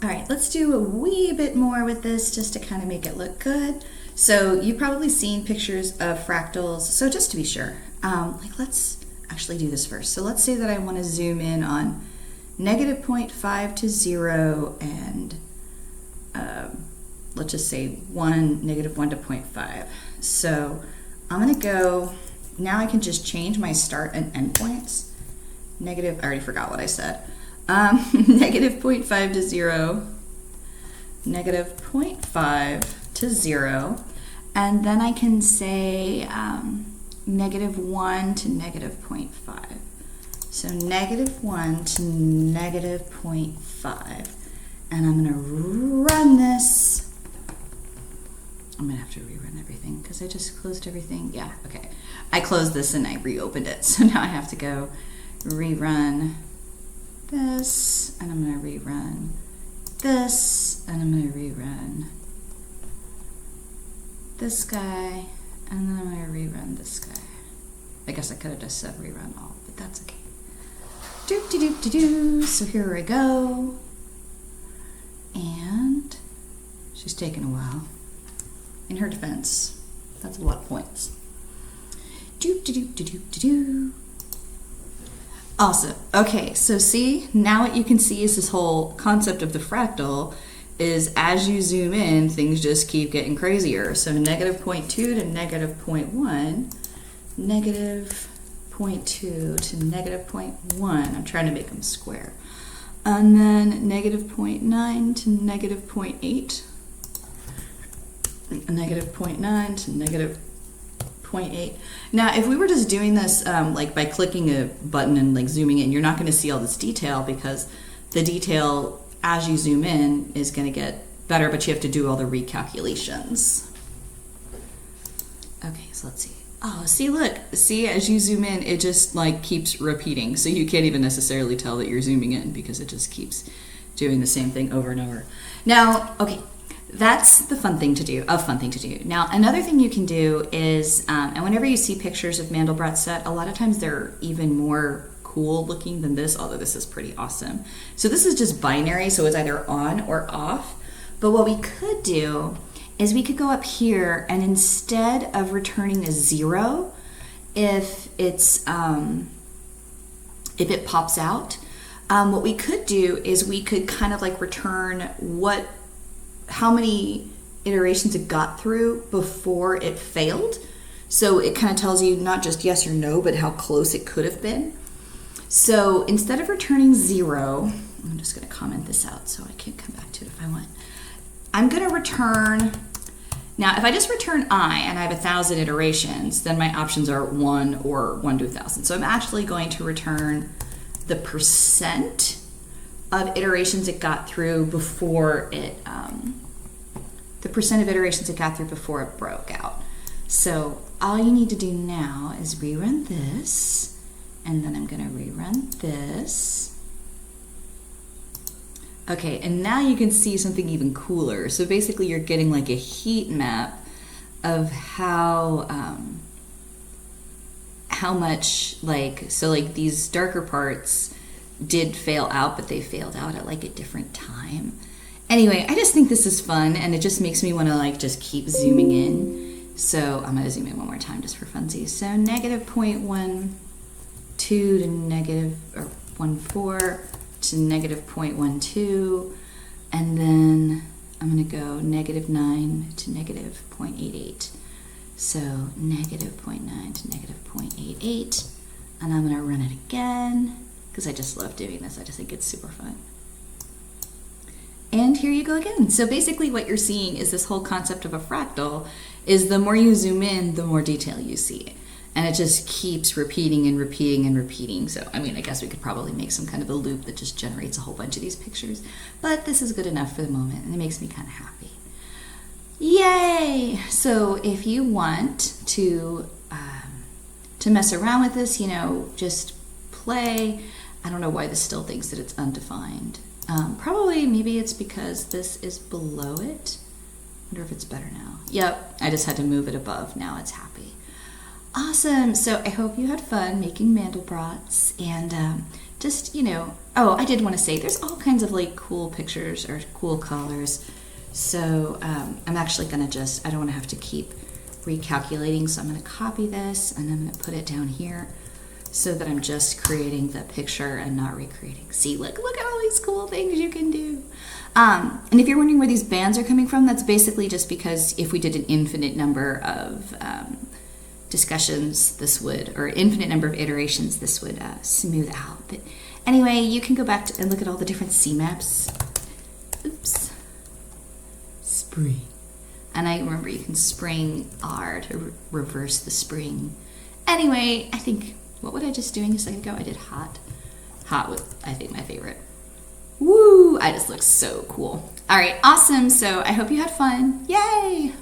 All right, let's do a wee bit more with this just to kind of make it look good. So you've probably seen pictures of fractals. So just to be sure, let's actually do this first. So let's say that I want to zoom in on -0.5 to 0 and let's just say -1 to 0.5. So I'm going to go, now I can just change my start and end points. I already forgot what I said. -0.5 to 0, -0.5 to 0, and then I can say -1 to -0.5. So -1 to -0.5, and I'm going to run this. I'm going to have to rerun everything because I just closed everything. Yeah, okay. I closed this and I reopened it, so now I have to go rerun this, and I'm going to rerun this, and I'm going to rerun this guy, and then I'm going to rerun this guy. I guess I could have just said rerun all, but that's okay. So here I go, and she's taking a while. In her defense, that's a lot of points. Awesome. Okay, so see, now what you can see is this whole concept of the fractal is as you zoom in, things just keep getting crazier. So -0.2 to -0.1, -0.2 to -0.1. I'm trying to make them square. And then -0.9 to -0.8. -0.9 to -0.8. Now, if we were just doing this like by clicking a button and like zooming in, you're not going to see all this detail because the detail as you zoom in is going to get better, but you have to do all the recalculations. Okay, so let's see. Oh, see, look, see, as you zoom in, it just like keeps repeating. So you can't even necessarily tell that you're zooming in because it just keeps doing the same thing over and over. Now, okay. That's the fun thing to do, Now, another thing you can do is, and whenever you see pictures of Mandelbrot set, a lot of times they're even more cool looking than this, although this is pretty awesome. So this is just binary, so it's either on or off. But what we could do is we could go up here and instead of returning a 0, if it pops out, what we could do is we could kind of like return how many iterations it got through before it failed. So it kind of tells you not just yes or no, but how close it could have been. So instead of returning 0, I'm just going to comment this out so I can come back to it if I want. I'm going to return, now if I just return I and I have 1,000 iterations, then my options are 1 or 1 to 1,000. So I'm actually going to return the percent of iterations it got through before it, the percent of iterations it got through before it broke out. So all you need to do now is rerun this, and then I'm going to rerun this. Okay, and now you can see something even cooler. So basically you're getting like a heat map of how much these darker parts did fail out, but they failed out at like a different time. Anyway, I just think this is fun, and it just makes me want to like just keep zooming in. So I'm going to zoom in one more time just for funsies. So -0.12 to -1.4 to -0.12, and then I'm going to go -9 to -0.88. So -0.9 to -0.88, and I'm going to run it again because I just love doing this. I just think it's super fun. And here you go again. So basically what you're seeing is this whole concept of a fractal is the more you zoom in, the more detail you see. And it just keeps repeating and repeating and repeating. So, I mean, I guess we could probably make some kind of a loop that just generates a whole bunch of these pictures. But this is good enough for the moment, and it makes me kind of happy. Yay! So if you want to mess around with this, just play. I don't know why this still thinks that it's undefined. Probably, maybe it's because this is below it. I wonder if it's better now. Yep, I just had to move it above. Now it's happy. Awesome. So I hope you had fun making Mandelbrots. And just, oh, I did want to say there's all kinds of like cool pictures or cool colors. So I'm actually going to I don't want to have to keep recalculating. So I'm going to copy this and I'm going to put it down here so that I'm just creating the picture and not recreating. See, look at all these cool things you can do. And if you're wondering where these bands are coming from, that's basically just because if we did an infinite number of discussions, or infinite number of iterations, this would smooth out. But anyway, you can go back and look at all the different C maps. Oops. Spring. And I remember you can spring R to reverse the spring. Anyway, I think, what was I just doing a second ago? I did hot. Hot was, I think, my favorite. Woo! I just look so cool. All right, awesome. So I hope you had fun. Yay!